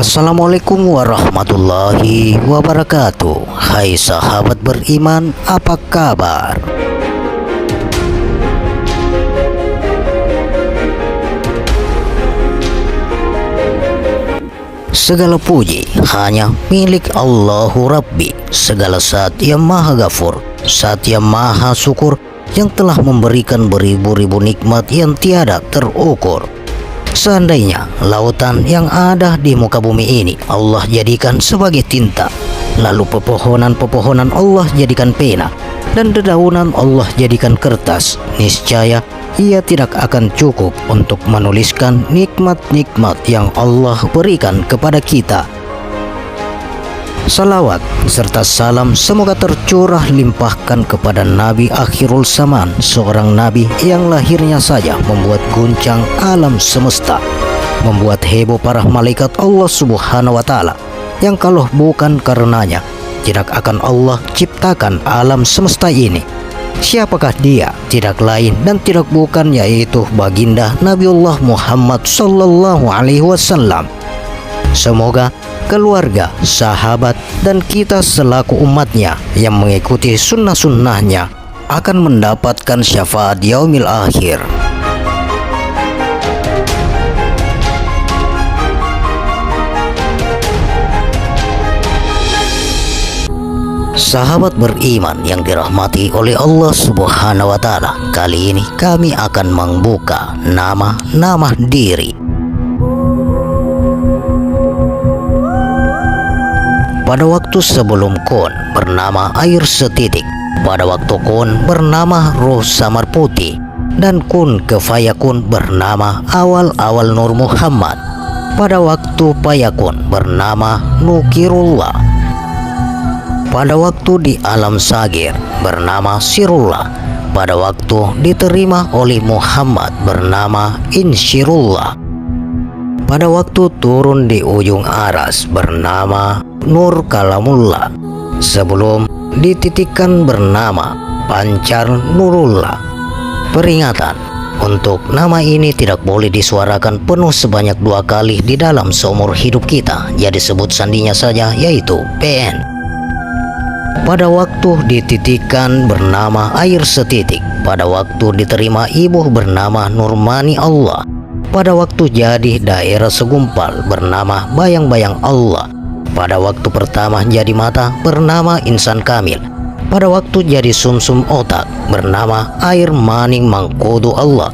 Assalamualaikum warahmatullahi wabarakatuh. Hai sahabat beriman, apa kabar? Segala puji hanya milik Allahu Rabbi. Segala saat yang maha ghafur, saat yang maha syukur, yang telah memberikan beribu-ribu nikmat yang tiada terukur. Seandainya lautan yang ada di muka bumi ini Allah jadikan sebagai tinta, lalu pepohonan-pepohonan Allah jadikan pena, dan dedaunan Allah jadikan kertas, niscaya ia tidak akan cukup untuk menuliskan nikmat-nikmat yang Allah berikan kepada kita. Salawat serta salam semoga tercurah limpahkan kepada Nabi Akhirul Zaman, seorang Nabi yang lahirnya saja membuat guncang alam semesta, membuat heboh para malaikat Allah Subhanahu wa Ta'ala, yang kalau bukan karenanya tidak akan Allah ciptakan alam semesta ini. Siapakah dia? Tidak lain dan tidak bukan yaitu baginda Nabiullah Muhammad sallallahu alaihi wasallam. Semoga keluarga, sahabat, dan kita selaku umatnya yang mengikuti sunnah-sunnahnya akan mendapatkan syafaat yaumil akhir. Sahabat beriman yang dirahmati oleh Allah Subhanahu wa Ta'ala, kali ini kami akan membuka nama-nama diri. Pada waktu sebelum kun bernama air setitik, pada waktu kun bernama ruh samar putih, dan kun kefayakun bernama awal-awal Nur Muhammad, pada waktu payakun bernama Nukirullah, pada waktu di alam sagir bernama Sirullah, pada waktu diterima oleh Muhammad bernama Insyirullah, pada waktu turun di ujung aras bernama Nur Kalamullah, sebelum dititikkan bernama Pancar Nurullah. Peringatan, untuk nama ini tidak boleh disuarakan penuh sebanyak 2 kali di dalam seumur hidup kita, jadi sebut sandinya saja, yaitu PN. Pada waktu dititikkan bernama air setitik, pada waktu diterima ibu bernama Nurmani Allah, pada waktu jadi daerah segumpal bernama Bayang-Bayang Allah, pada waktu pertama jadi mata bernama Insan Kamil, pada waktu jadi sumsum otak bernama Air Maning Mangkudu Allah,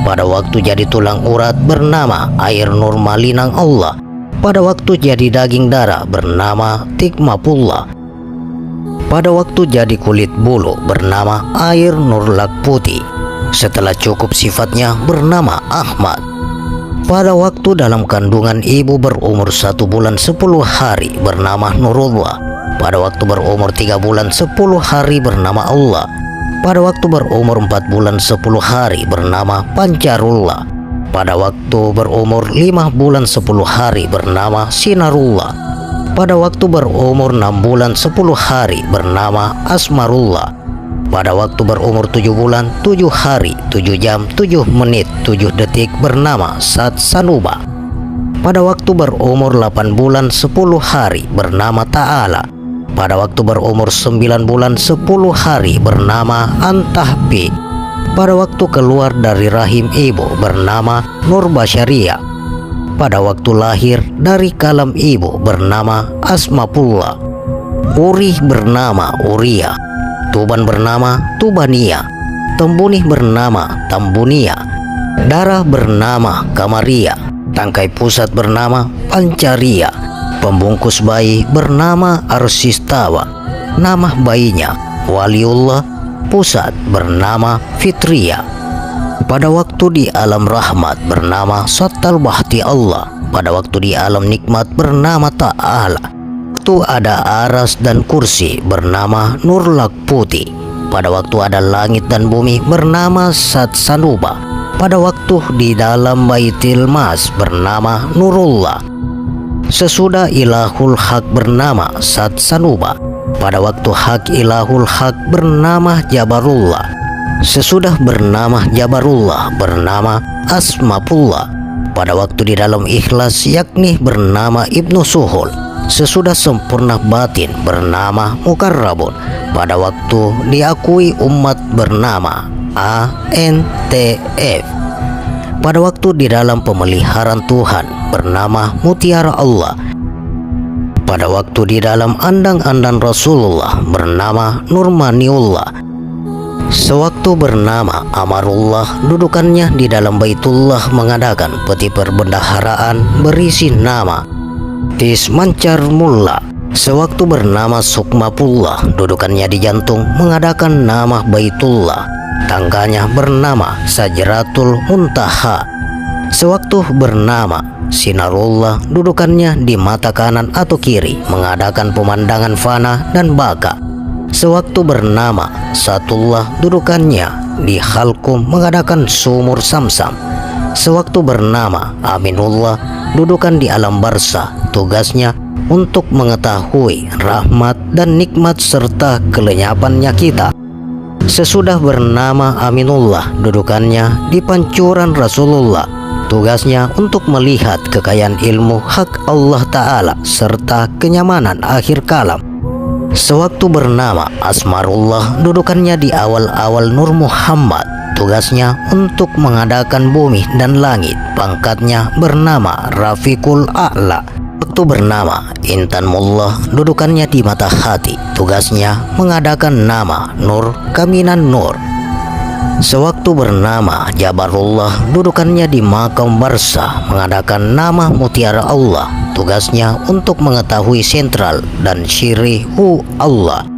pada waktu jadi tulang urat bernama Air Nur Malinang Allah, pada waktu jadi daging darah bernama Tikmapullah, pada waktu jadi kulit bulu bernama Air Nur Lak Putih, setelah cukup sifatnya bernama Ahmad, pada waktu dalam kandungan ibu berumur 1 bulan 10 hari bernama Nurullah, pada waktu berumur 3 bulan 10 hari bernama Allah, pada waktu berumur 4 bulan 10 hari bernama Pancarullah, pada waktu berumur 5 bulan 10 hari bernama Sinarullah, pada waktu berumur 6 bulan 10 hari bernama Asmarullah, pada waktu berumur 7 bulan 7 hari 7 jam 7 menit 7 detik bernama Sat Sanuba, pada waktu berumur 8 bulan 10 hari bernama Ta'ala, pada waktu berumur 9 bulan 10 hari bernama Antahbi, pada waktu keluar dari rahim ibu bernama Nur Basyariah, pada waktu lahir dari kalam ibu bernama Asmapullah, Urih bernama Uria, Tuban bernama Tubania, Tembunih bernama Tambunia, Darah bernama Kamaria, Tangkai pusat bernama Pancaria, Pembungkus bayi bernama Arsistawa, nama bayinya Waliullah, Pusat bernama Fitria, pada waktu di alam rahmat bernama Sattal Bahti Allah, pada waktu di alam nikmat bernama Ta'ala, waktu ada aras dan kursi bernama Nur Lak Putih, pada waktu ada langit dan bumi bernama Sat Sanuba, pada waktu di dalam Baitil Mas bernama Nurullah, sesudah Ilahul Haq bernama Sat Sanuba, pada waktu Hak Ilahul Haq bernama Jabarullah, sesudah bernama Jabarullah bernama Asmapullah, Pada waktu di dalam ikhlas yakni bernama Ibnu Suhul. Sesudah sempurna batin bernama Mukarrabun. Pada waktu diakui umat bernama ANTF. Pada waktu di dalam pemeliharaan Tuhan bernama Mutiara Allah. Pada waktu di dalam andang-andang Rasulullah bernama Nurmaniullah. Sewaktu bernama Amarullah, dudukannya di dalam Baitullah mengadakan peti perbendaharaan berisi nama Tismancar Mulla. Sewaktu bernama Sukmapullah, dudukannya di jantung mengadakan nama Baitullah. Tangganya bernama Sajratul Muntaha. Sewaktu bernama Sinarullah, dudukannya di mata kanan atau kiri mengadakan pemandangan fana dan baka. Sewaktu bernama Satullah, dudukannya di halkum mengadakan sumur samsam. Sewaktu bernama Aminullah, dudukan di alam barzah, tugasnya untuk mengetahui rahmat dan nikmat serta kelenyapannya kita. Sesudah bernama Aminullah, dudukannya di pancuran Rasulullah, tugasnya untuk melihat kekayaan ilmu hak Allah Ta'ala serta kenyamanan akhir kalam. Sewaktu bernama Asmarullah, dudukannya di awal-awal Nur Muhammad, tugasnya untuk mengadakan bumi dan langit, pangkatnya bernama Rafiqul A'la. Waktu bernama Intanullah, dudukannya di mata hati, tugasnya mengadakan nama Nur Kaminan Nur. Sewaktu bernama Jabarullah, dudukannya di makam barzah mengadakan nama Mutiara Allah, tugasnya untuk mengetahui sentral dan syirihu Allah.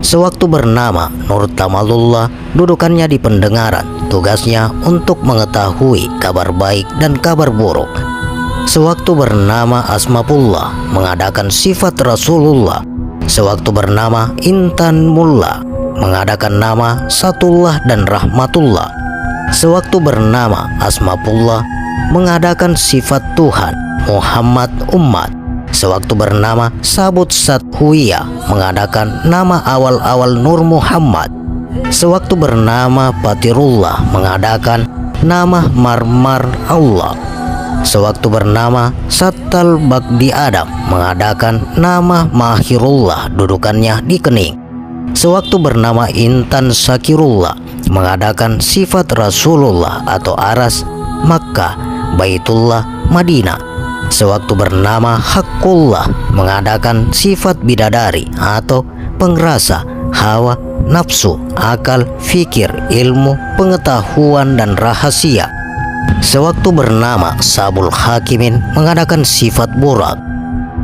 Sewaktu bernama Nur Tamalullah, dudukannya di pendengaran, tugasnya untuk mengetahui kabar baik dan kabar buruk. Sewaktu bernama Asmapullah, mengadakan sifat Rasulullah. Sewaktu bernama Intan Mullah, mengadakan nama Satullah dan Rahmatullah. Sewaktu bernama Asmapullah, mengadakan sifat Tuhan Muhammad Ummad. Sewaktu bernama Sabut Sathuiyah, mengadakan nama awal-awal Nur Muhammad. Sewaktu bernama Patirullah, mengadakan nama Marmar Allah. Sewaktu bernama Sattal Bagdi Adam, mengadakan nama Mahirullah, dudukannya di kening. Sewaktu bernama Intan Sakirullah, mengadakan sifat Rasulullah atau aras Makkah, Baitullah, Madinah. Sewaktu bernama Haqqullah, mengadakan sifat bidadari atau pengrasa, hawa, nafsu, akal, fikir, ilmu, pengetahuan, dan rahasia. Sewaktu bernama Sabul Hakimin, mengadakan sifat burak.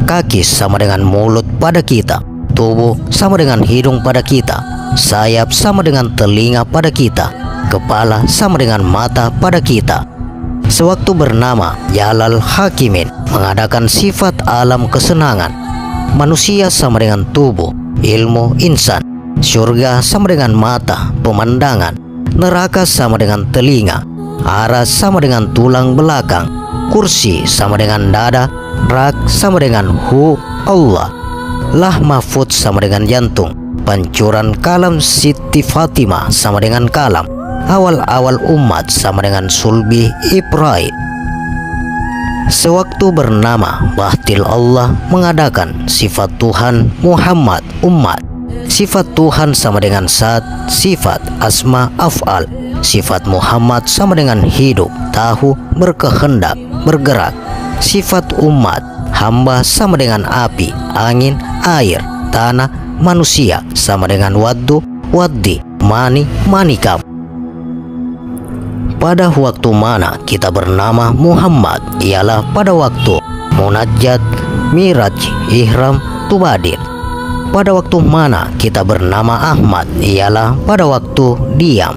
Kaki sama dengan mulut pada kita, tubuh sama dengan hidung pada kita, sayap sama dengan telinga pada kita, kepala sama dengan mata pada kita. Sewaktu bernama Jalal Hakimin, mengadakan sifat alam kesenangan. Manusia sama dengan tubuh, ilmu, insan. Surga sama dengan mata, pemandangan. Neraka sama dengan telinga. Aras sama dengan tulang belakang. Kursi sama dengan dada. Rak sama dengan Allah. Lah Mahfud sama dengan jantung. Pancuran kalam Siti Fatimah sama dengan kalam. Awal-awal umat sama dengan sulbi Ibrahim. Sewaktu bernama Bahtil Allah, mengadakan sifat Tuhan Muhammad Ummad. Sifat Tuhan sama dengan Zat, sifat Asma Af'al. Sifat Muhammad sama dengan hidup, tahu, berkehendak, bergerak. Sifat umat hamba sama dengan api, angin, air, tanah, manusia sama dengan waddu, waddi, mani, manikam. Pada waktu mana kita bernama Muhammad ialah pada waktu munajat, miraj, ihram, tubadir. Pada waktu mana kita bernama Ahmad ialah pada waktu diam.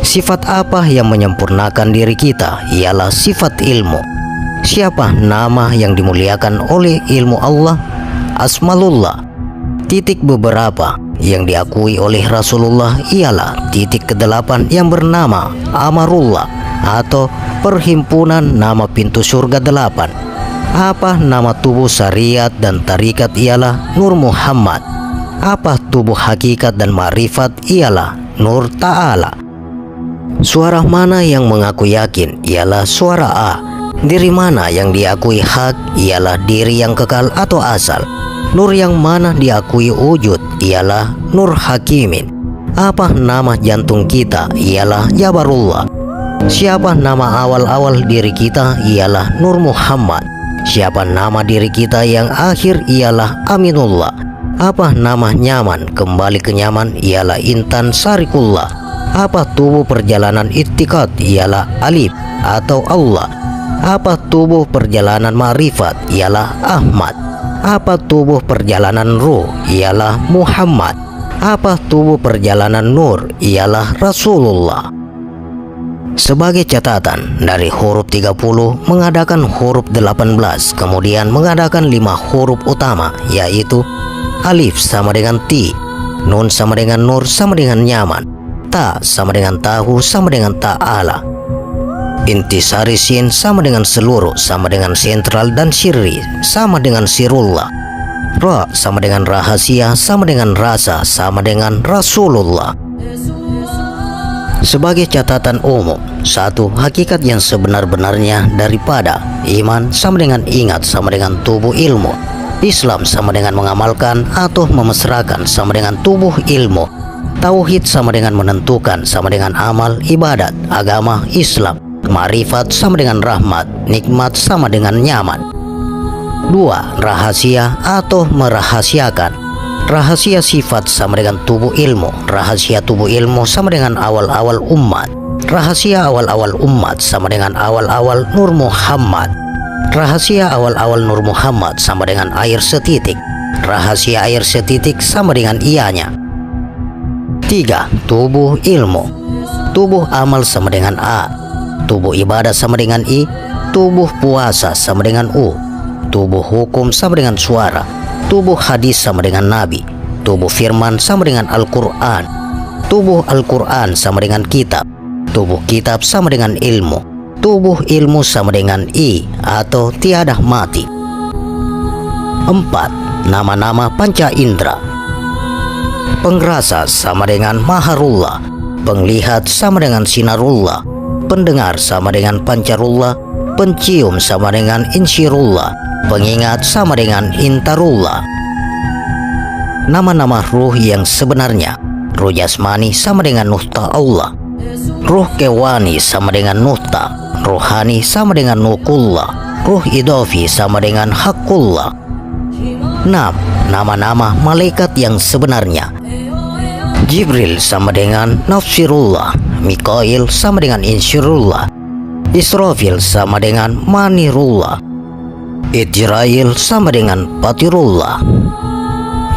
Sifat apa yang menyempurnakan diri kita ialah sifat ilmu. Siapa nama yang dimuliakan oleh ilmu Allah? Asmalullah. Titik beberapa yang diakui oleh Rasulullah ialah titik ke-8 yang bernama Amarullah atau perhimpunan nama pintu surga 8. Apa nama tubuh syariat dan tarikat ialah Nur Muhammad. Apa tubuh hakikat dan ma'rifat ialah Nur Ta'ala. Suara mana yang mengaku yakin ialah suara A. Diri mana yang diakui hak ialah diri yang kekal atau asal. Nur yang mana diakui wujud ialah Nur Hakimin. Apa nama jantung kita ialah Jabarullah. Siapa nama awal-awal diri kita ialah Nur Muhammad. Siapa nama diri kita yang akhir ialah Aminullah. Apa nama nyaman kembali ke nyaman ialah Intan Sarikullah. Apa tubuh perjalanan ittiqad ialah Alif atau Allah. Apa tubuh perjalanan ma'rifat ialah Ahmad. Apa tubuh perjalanan ruh ialah Muhammad. Apa tubuh perjalanan nur ialah Rasulullah. Sebagai catatan, dari huruf 30 mengadakan huruf 18, kemudian mengadakan 5 huruf utama, yaitu alif sama dengan ti, nun sama dengan nur sama dengan nyaman, ta sama dengan tahu sama dengan ta'ala, intisari sin sama dengan seluruh sama dengan sentral dan sirri sama dengan sirullah, ra sama dengan rahasia sama dengan rasa sama dengan Rasulullah. Sebagai catatan umum, satu, hakikat yang sebenar-benarnya daripada iman sama dengan ingat sama dengan tubuh ilmu, Islam sama dengan mengamalkan atau memesrakan sama dengan tubuh ilmu, tauhid sama dengan menentukan sama dengan amal ibadat agama Islam, ma'rifat sama dengan rahmat, nikmat sama dengan nyaman. Dua, rahasia atau merahasiakan. Rahasia sifat sama dengan tubuh ilmu. Rahasia tubuh ilmu sama dengan awal-awal umat. Rahasia awal-awal umat sama dengan awal-awal Nur Muhammad. Rahasia awal-awal Nur Muhammad sama dengan air setitik. Rahasia air setitik sama dengan ianya. Tiga, tubuh ilmu. Tubuh amal sama dengan A. Tubuh ibadah sama dengan I. Tubuh puasa sama dengan U. Tubuh hukum sama dengan suara. Tubuh hadis sama dengan Nabi. Tubuh firman sama dengan Al-Quran. Tubuh Al-Quran sama dengan kitab. Tubuh kitab sama dengan ilmu. Tubuh ilmu sama dengan I atau tiada mati. 4. Nama-nama panca indera. Pengrasa sama dengan Maharullah. Penglihat sama dengan Sinarullah. Pendengar sama dengan Pancarullah. Pencium sama dengan Insyirullah. Pengingat sama dengan Intarullah. Nama-nama ruh yang sebenarnya. Ruh jasmani sama dengan Nuhta Allah. Ruh kewani sama dengan Nuhta. Ruhani sama dengan Nukullah. Ruh idofi sama dengan Hakullah. 6. Nama-nama malaikat yang sebenarnya. Jibril sama dengan Nafsirullah. Mikail sama dengan Insyirullah. Israfil sama dengan Manirullah. Ijrail sama dengan Patirullah.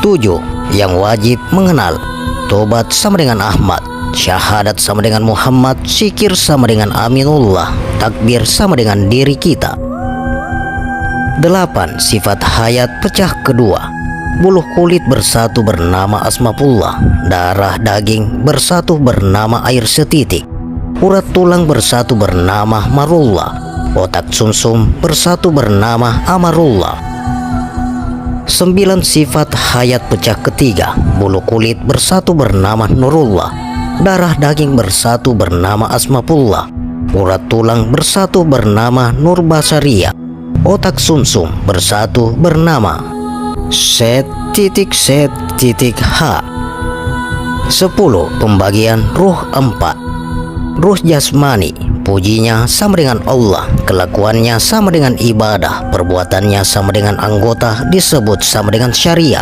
7. Yang wajib mengenal. Tobat sama dengan Ahmad. Syahadat sama dengan Muhammad. Zikir sama dengan Aminullah. Takbir sama dengan diri kita. 8. Sifat hayat pecah kedua. Buluh kulit bersatu bernama Asmapullah. Darah daging bersatu bernama air setitik. Urat tulang bersatu bernama Marullah. Otak sumsum bersatu bernama Amarullah. 9. Sifat hayat pecah ketiga. Bulu kulit bersatu bernama Nurullah. Darah daging bersatu bernama Asmapullah. Urat tulang bersatu bernama Nur Basariyah. Otak sumsum bersatu bernama Set.H. 10. Pembagian ruh 4. Ruh jasmani, pujinya sama dengan Allah, kelakuannya sama dengan ibadah, perbuatannya sama dengan anggota disebut sama dengan syariat.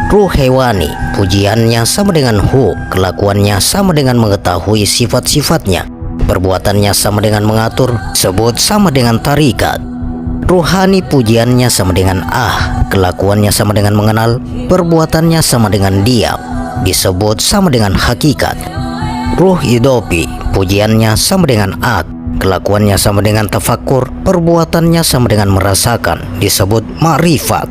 Ruh hewani, pujiannya sama dengan Hu, kelakuannya sama dengan mengetahui sifat-sifatnya, perbuatannya sama dengan mengatur, sebut sama dengan tarikat. Ruhani, pujiannya sama dengan kelakuannya sama dengan mengenal, perbuatannya sama dengan diam, disebut sama dengan hakikat. Ruh idopi, pujiannya sama dengan kelakuannya sama dengan tafakkur, perbuatannya sama dengan merasakan, disebut ma'rifat.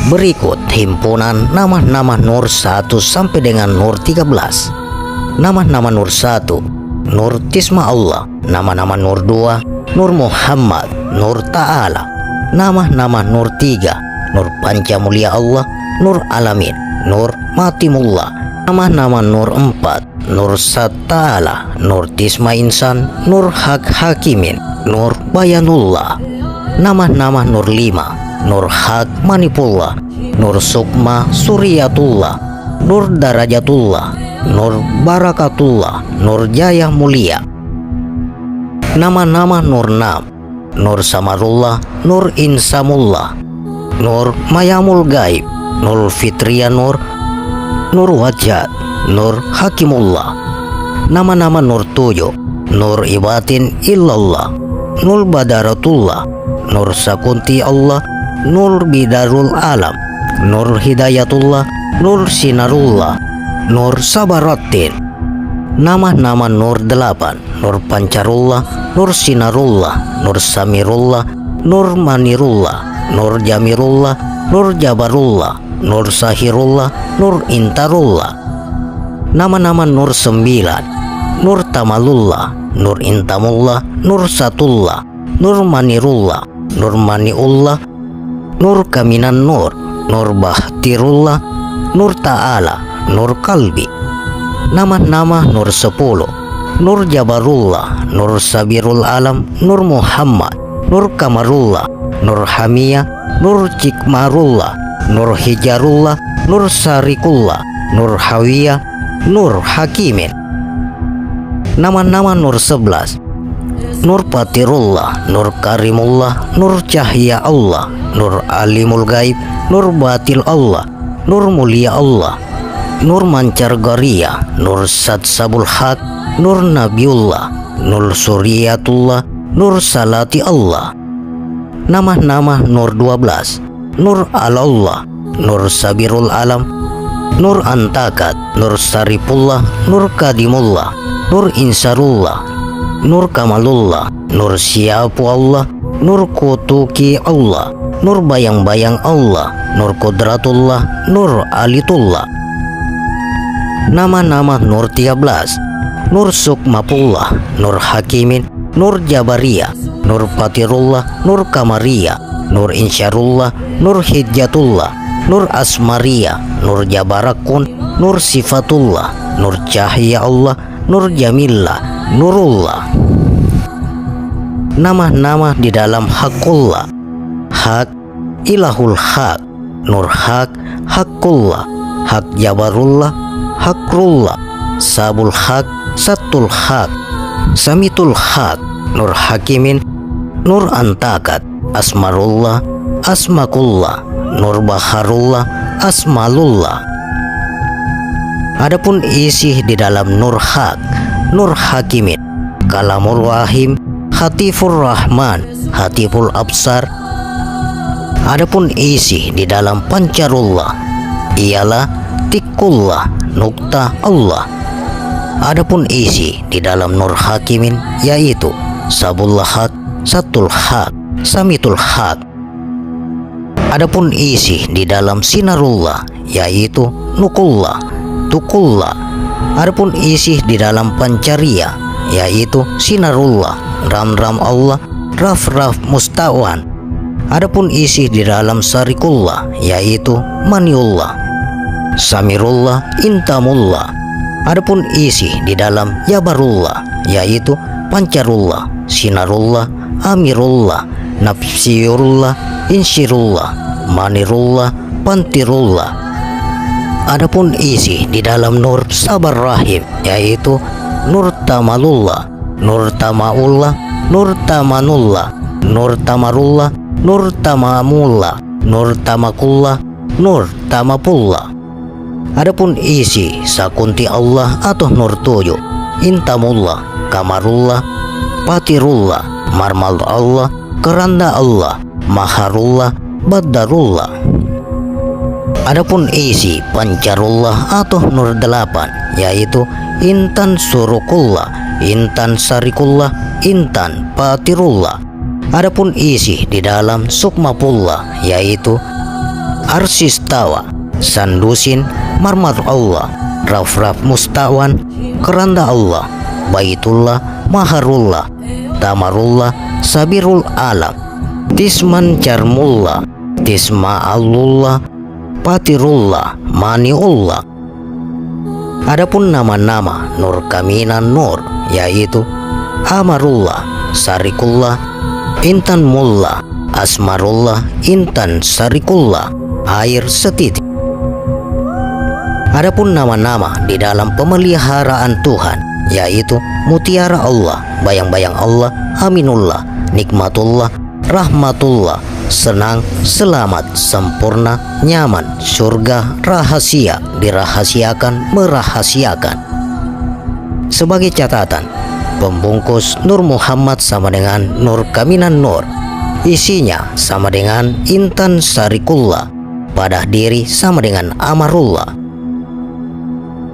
Berikut himpunan nama-nama Nur 1 sampai dengan Nur 13. Nama-nama Nur 1, Nur Tisma Allah. Nama-nama Nur 2, Nur Muhammad, Nur Ta'ala. Nama-nama Nur 3, Nur Panca Mulia Allah, Nur Alamin, Nur Matimullah. Nama-nama Nur 4, Nur Sat Ta'ala, Nur Tisma Insan, Nur Hak Hakimin, Nur Bayanullah. Nama-nama Nur 5, Nur Hak Manipullah, Nur Sukma Suryatullah, Nur Darajatullah, Nur Barakatullah, Nur Jaya Mulia. Nama-nama Nur 6, Nur Samarullah, Nur Insamullah, Nur Mayamul Gaib, Nur Fitria Nur, Nur Wajad, Nur Hakimullah. Nama-nama Nur 7, Nur Ibatin Illallah, Nur Badaratullah, Nur Sakunti Allah, Nur Bidarul Alam, Nur Hidayatullah, Nur Sinarullah, Nur Sabaratin. Nama-nama Nur 8, Nur Pancarullah, Nur Sinarullah, Nur Samirullah, Nur Manirullah, Nur Jamirullah, Nur Jabarullah, Nur Sahirullah, Nur Intarullah. Nama-nama Nur 9, Nur Tamalullah, Nur Intamullah, Nur Satullah, Nur Manirullah, Nur Maniullah, Nur Kaminan Nur, Nur Bahtirullah, Nur Ta'ala, Nur Kalbi. Nama-nama Nur 10, Nur Jabarullah, Nur Sabirul Alam, Nur Muhammad, Nur Kamarullah, Nur Hamiyah, Nur Cikmarullah, Nur Hijarullah, Nur Sarikullah, Nur Hawiyah, Nur Hakimin. Nama-nama Nur 11, Nur Patirullah, Nur Karimullah, Nur Cahya Allah, Nur Alimul Gaib, Nur Batil Allah, Nur Mulia Allah, Nur Mancar Garia, Nur Satsabul Haq, Nur Nabiullah, Nur Suryatullah, Nur Salati Allah. Nama-nama Nur 12, Nur Alallah, Nur Sabirul Alam, Nur Antakat, Nur Sarifullah, Nur Kadimullah, Nur Insarullah, Nur Kamalullah, Nur Syiapu Allah, Nur Kutuki Allah, Nur Bayang-Bayang Allah, Nur Kudratullah, Nur Alitullah. Nama-nama Nur 13, Nur Sukmapullah, Nur Hakimin, Nur Jabariyah, Nur Patirullah, Nur Kamariyah, Nur Insyarullah, Nur Hijjatullah, Nur Asmariyah, Nur Jabarakun, Nur Sifatullah, Nur Cahya Allah, Nur Jamillah, Nurullah. Nama-nama di dalam Hakullah, Hak, Ilahul Hak, Nur Hak, Hakullah, Hak Jabarullah, Hakrullah, Sabul Hak, Satul Hak, Samitul Hak, Nur Hakimin, Nur Antakat, Asmarullah, Asmakullah, Nur Baharullah, Asmalullah. Adapun isi di dalam Nur Hak, Nur Hakimin, Kalamul Wahim, Hatifur Rahman, Hatiful Absar. Adapun isi di dalam Pancarullah ialah Tikullah, Nukta Allah. Adapun isi di dalam Nur Hakimin yaitu Sabullah Hak, Satul Hak, Samitul Hak. Adapun isi di dalam Sinarullah yaitu Nukullah, Tukullah. Adapun isi di dalam Pancaria yaitu Sinarullah, Ram-Ram Allah, Raf-Raf Mustawan. Adapun isi di dalam Sarikullah yaitu Maniullah, Samirullah, Intamullah. Adapun isi di dalam Jabarullah yaitu Pancarullah, Sinarullah, Amirullah, Nafsiyullah, Insyirullah, Manirullah, Pantirullah. Adapun isi di dalam Nur Sabar Rahim yaitu Nur Tamalullah, Nur Tamaullah, Nur Tamanullah, Nur Tamarullah, Nur Tamamullah, Nur Tamakullah, Nur Tamapullah. Adapun isi Sakunti Allah atau Nur 7, Intamullah, Kamarullah, Patirullah, Marmal Allah, Keranda Allah, Maharullah, Badarullah. Adapun isi Pancarullah atau Nur 8 yaitu Intan Surukullah, Intan Sarikullah, Intan Patirullah. Adapun isi di dalam Sukmapullah yaitu Arsistawa, Sandusin, Marmar Allah, Raf-Raf Mustawan, Keranda Allah, Baitullah, Maharullah, Tamarullah, Sabirul Alam, Tisman Carmullah, Tisma Allullah, Patirullah, Maniullah. Adapun nama-nama Nur Kaminan Nur yaitu Amarullah, Sarikullah, Intan Mullah, Asmarullah, Intan Sarikullah, air setitik. Adapun nama-nama di dalam pemeliharaan Tuhan yaitu Mutiara Allah, Bayang-bayang Allah, Aminullah, Nikmatullah, Rahmatullah, Senang, Selamat, Sempurna, Nyaman, Surga, Rahasia, Dirahasiakan, Merahasiakan. Sebagai catatan, pembungkus Nur Muhammad sama dengan Nur Kaminan Nur. Isinya sama dengan Intan Sarikullah. Padah diri sama dengan Amarullah.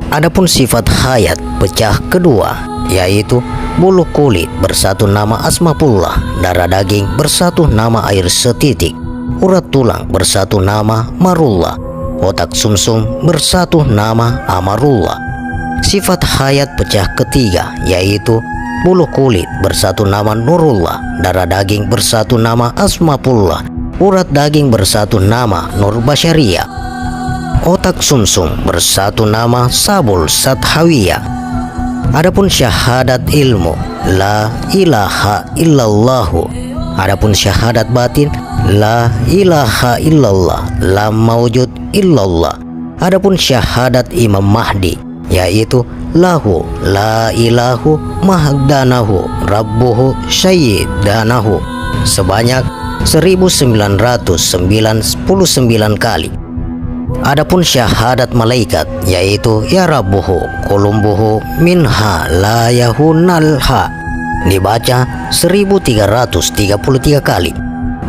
Adapun sifat hayat pecah kedua yaitu bulu kulit bersatu nama Asmapullah, darah daging bersatu nama air setitik, urat tulang bersatu nama Marullah, otak sumsum bersatu nama Amarullah. Sifat hayat pecah ketiga yaitu bulu kulit bersatu nama Nurullah, darah daging bersatu nama Asmapullah, urat daging bersatu nama Nur Basyariyah, otak sumsum bersatu nama Sabul Sathawiyah. Adapun syahadat ilmu la ilaha illallahu. Adapun syahadat batin la ilaha illallah, la maujud illallah. Adapun syahadat Imam Mahdi yaitu lahu la ilahu mahdanahu rabbuhu syayyidanahu sebanyak 1999 kali. Adapun syahadat malaikat yaitu ya rabbuhu kulumbuhu minha la yahunalha dibaca 1333 kali.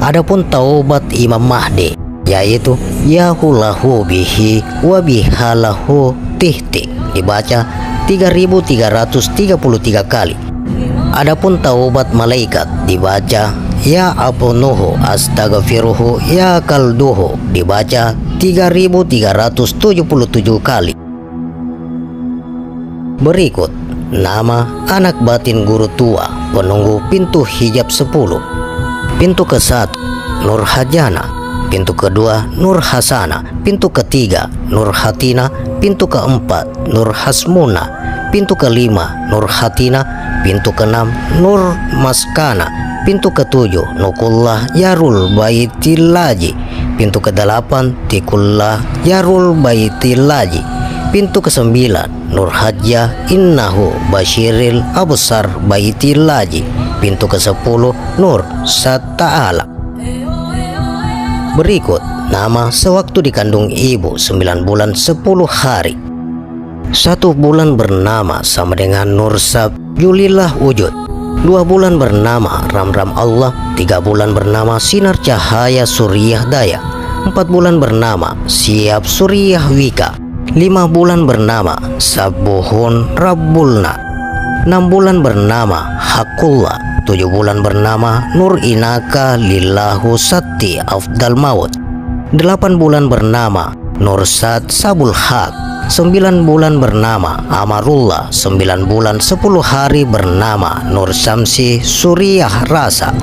Adapun taubat Imam Mahdi yaitu yahulahu bihi wa bihalahu tihtik dibaca 3333 kali. Adapun taubat malaikat dibaca ya abunuhu astaghfiruhu ya kalduhu dibaca 3377 kali. Berikut nama anak batin guru tua penunggu pintu hijab 10. Pintu ke-1 Nur Hajana, pintu kedua Nur Hasana, pintu ketiga Nur Hatina, pintu ke-4 Nur Hasmuna, pintu ke-5 Nur Hatina, pintu ke-6 Nur Maskana, pintu ke-7 Nukullah Yarul Baitillaji, pintu ke-8 Tikullah Yarul Baitillaji, pintu ke-9 Nur Hajjah Innahu Basyiril Absar Baitillaji, pintu ke-10 Nur Sata'ala. Berikut nama sewaktu dikandung ibu 9 bulan 10 hari. 1 bulan bernama sama dengan Nur Sab Yulillah Wujud. 2 bulan bernama Ram-Ram Allah. 3 bulan bernama Sinar Cahaya Suriah Daya. 4 bulan bernama Siap Suriah Wika. 5 bulan bernama Sabuhun Rabbulna. 6 bulan bernama Hakullah. 7 bulan bernama Nur Inaka Lillahu Sati Afdal Maut. 8 bulan bernama Nur Sat Sabul Haq. 9 bulan bernama Amarullah. 9 bulan 10 hari bernama Nur Samsi Suriah Rasa.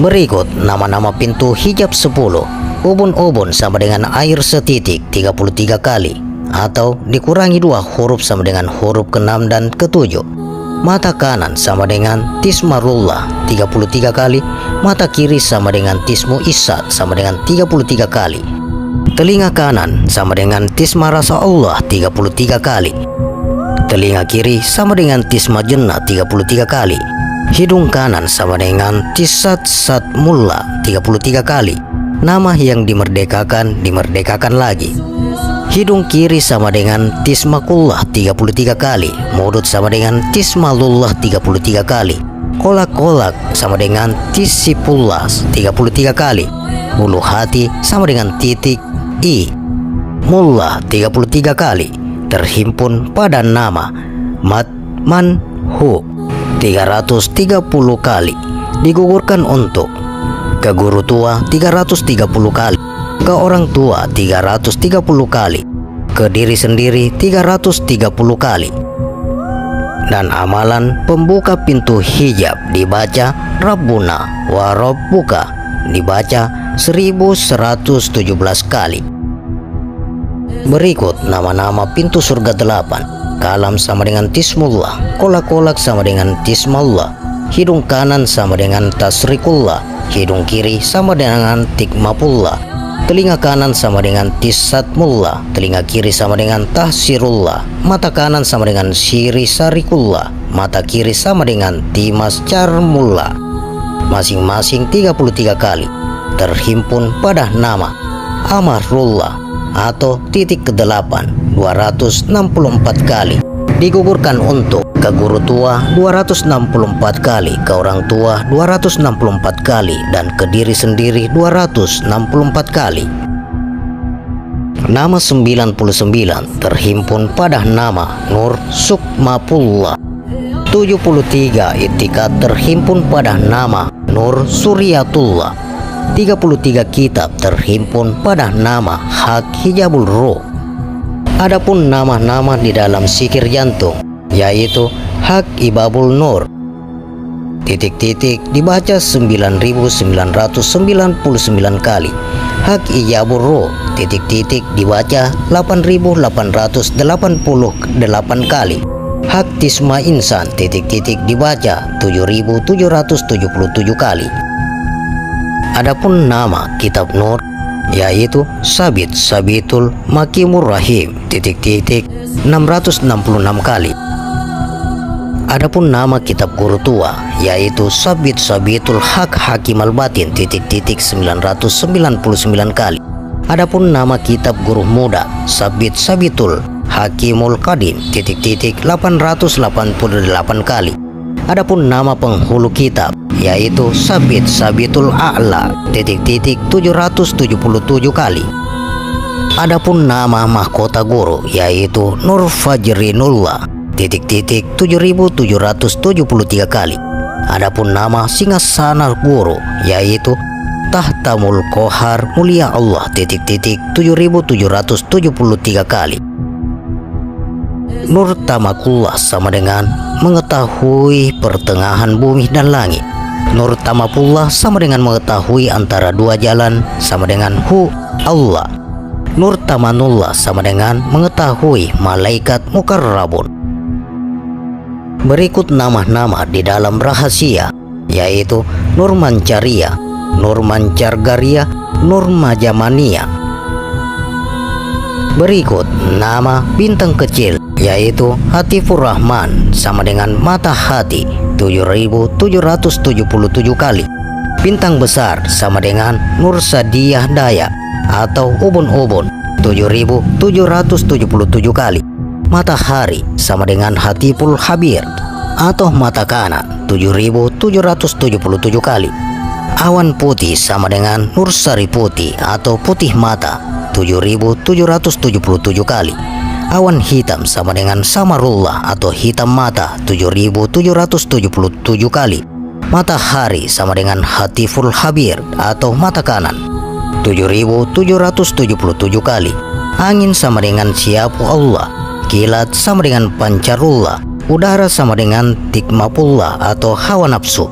Berikut nama-nama pintu hijab 10. Ubun-ubun sama dengan air setitik 33 kali, atau dikurangi 2 huruf sama dengan huruf ke-6 dan ke-7. Mata kanan sama dengan Tismarullah 33 kali. Mata kiri sama dengan Tismu Isat sama dengan 33 kali. Telinga kanan sama dengan Tisma Rasa Allah 33 kali. Telinga kiri sama dengan Tisma Jannah 33 kali. Hidung kanan sama dengan Tisat Sat Mulla 33 kali. Nama yang dimerdekakan lagi. Hidung kiri sama dengan Tismakullah 33 kali. Mulut sama dengan Tismalullah 33 kali. Kolak-kolak sama dengan Tisipullah 33 kali. Bulu hati sama dengan titik I. Mullah 33 kali. Terhimpun pada nama Matmanhu 330 kali. Digugurkan untuk ke guru tua 330 kali, ke orang tua 330 kali, ke diri sendiri 330 kali. Dan amalan pembuka pintu hijab dibaca Rabbuna wa Rabbuka dibaca 1117 kali. Berikut nama-nama pintu surga 8. Kalam sama dengan Tismullah, kolak-kolak sama dengan Tismallah, hidung kanan sama dengan Tasrikullah, hidung kiri sama dengan Tikmapullah, telinga kanan sama dengan Tisatmullah, telinga kiri sama dengan Tahsirullah, mata kanan sama dengan Sirisarikullah, mata kiri sama dengan Timascarmullah. Masing-masing 33 kali terhimpun pada nama Amarullah atau titik ke-8 264 kali, digugurkan untuk ke guru tua 264 kali, ke orang tua 264 kali, dan ke diri sendiri 264 kali. Nama 99 terhimpun pada nama Nur Sukmapullah. 73 itikat terhimpun pada nama Nur Suryatullah. 33 kitab terhimpun pada nama Hak Hijabul Ruh. Adapun nama-nama di dalam sikir jantung, yaitu Hak Ibabul Nur, titik-titik dibaca 9.999 kali. Hak Ijabul Ruh, titik-titik dibaca 8.888 kali. Hak Tisma Insan, titik-titik dibaca 7.777 kali. Adapun nama kitab Nur, yaitu Sabitul Makimur Rahim, titik-titik 666 kali. Adapun nama kitab guru tua, yaitu Sabitul Hak Hakim Al-Batin, titik-titik 999 kali. Adapun nama kitab guru muda, Sabitul Hakimul Qadim, titik-titik 888 kali. Adapun nama penghulu kitab, yaitu Sabitul A'la, titik-titik 777 kali. Adapun nama mahkota guru, yaitu Nur Fajrinullah, titik-titik 7.773 kali. Adapun nama singgasana guru, yaitu Tahtamul Kohar Mulia Allah, titik-titik 7.773 kali. Nur Tamakullah sama dengan mengetahui pertengahan bumi dan langit. Nur Tamapullah sama dengan mengetahui antara dua jalan, sama dengan Hu Allah. Nur Tamanullah sama dengan mengetahui malaikat mukarrabun. Berikut nama-nama di dalam rahasia, yaitu Nur Mancaria, Nur Mancargaria, Nur Majamania. Berikut nama bintang kecil, yaitu Hatifur Rahman sama dengan mata hati 7.777 kali. Bintang besar sama dengan Nur Sadiyah Daya atau ubun-ubun 7.777 kali. Matahari sama dengan Hatiful Habir atau mata kanan 7.777 kali. Awan putih sama dengan Nur Sari Putih atau putih mata 7.777 kali. Awan hitam sama dengan Samarullah atau hitam mata 7.777 kali. Matahari sama dengan Hatiful Habir atau mata kanan 7.777 kali. Angin sama dengan Syiapu Allah. Kilat sama dengan Pancarullah. Udara sama dengan Tikmapullah atau hawa nafsu.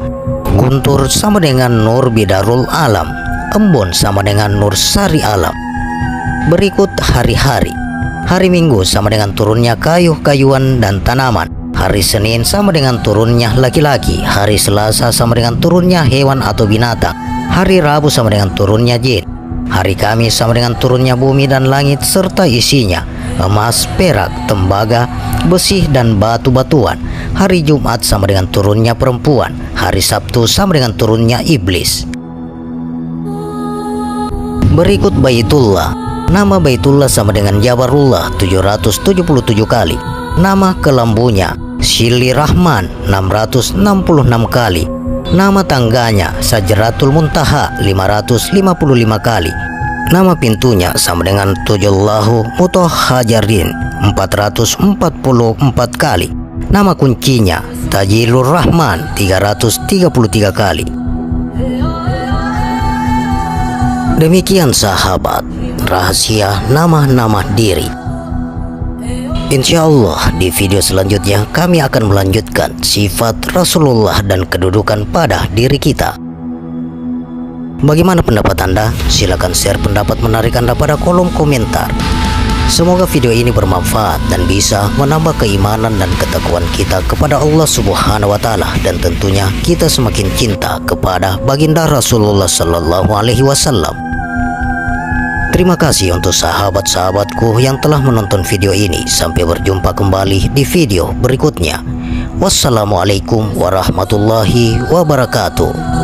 Guntur sama dengan Nur Bidarul Alam. Embun sama dengan Nur Sari Alam. Berikut hari-hari. Hari Minggu sama dengan turunnya kayu-kayuan dan tanaman. Hari Senin sama dengan turunnya laki-laki. Hari Selasa sama dengan turunnya hewan atau binatang. Hari Rabu sama dengan turunnya jin. Hari Kamis sama dengan turunnya bumi dan langit serta isinya, emas, perak, tembaga, besi dan batu-batuan. Hari Jumat sama dengan turunnya perempuan. Hari Sabtu sama dengan turunnya iblis. Berikut Baitullah. Nama Baitullah sama dengan Jabarullah 777 kali. Nama kelambunya Syili Rahman 666 kali. Nama tangganya Sajratul Muntaha 555 kali. Nama pintunya sama dengan Tujullahu Mutahhajarin 444 kali. Nama kuncinya Tajilur Rahman 333 kali. Demikian sahabat, rahasia nama-nama diri. Insya Allah di video selanjutnya kami akan melanjutkan sifat Rasulullah dan kedudukan pada diri kita. Bagaimana pendapat Anda? Silakan share pendapat menarik Anda pada kolom komentar. Semoga video ini bermanfaat dan bisa menambah keimanan dan ketakwaan kita kepada Allah Subhanahu wa taala, dan tentunya kita semakin cinta kepada baginda Rasulullah sallallahu alaihi wasallam. Terima kasih untuk sahabat-sahabatku yang telah menonton video ini. Sampai berjumpa kembali di video berikutnya. Wassalamualaikum warahmatullahi wabarakatuh.